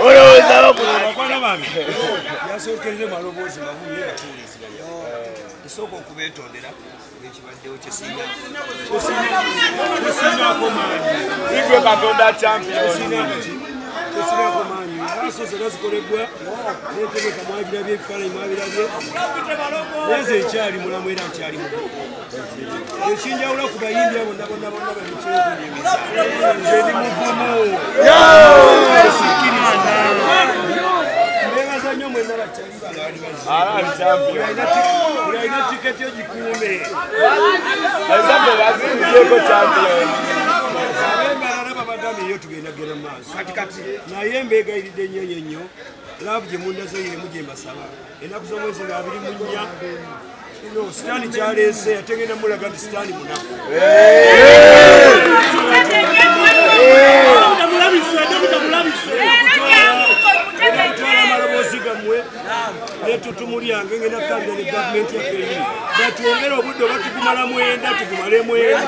olowooza bakula bakwana bange yasookerere maloboozi mabuye batuuliziganya esooka okubeetondera ekibaddewo kyesinaako maanyi igwe katonda champion esinaako maanyi abasoose bazikoleddwa netegeka mwagirabye ebifaananyi mwabirabye neze ekyali mulamu era nkyali mu ekinjawula ku bayimbi abo bonna bemukyekunjemiza nze ndi muvumu mbebaza nnyo mwenna bakyalibalina tiketi ogikuume abembalala babagambe eyo tugendagenda maaso katikati naye mbeegayiridde nnyo nnyo laavu gye mundazoyiremu gye mbasaba ennaku z'omwezi nga 24 sitaani kyaleese yategenda mulaga nti sitaani munaku okutwala amaloboozi gammwe n'ettutumu lyange ngenda kukambira ne gavumenti yaffe eri batwongere obudde oba tugumala mwenda tugumale mwenda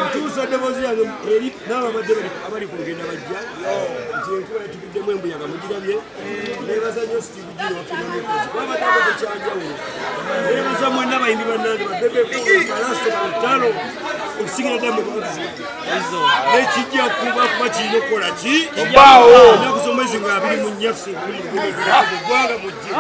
ntuusa eddoboozi yange eri n'ababadde abali ku lugenda bajja nti enkuba yatugiddemu embuyaga mugirabye neebaza nnyo sitigujiro waffe nonekozi babadde akoze kyanjawulo neebaza mwenna bayimbi bannange baddebekalaso balutalo okusingira ddala mubagizi nekijja kuba kirina okukola ki ennaku z'omwezi nga 24 eggwanga mujje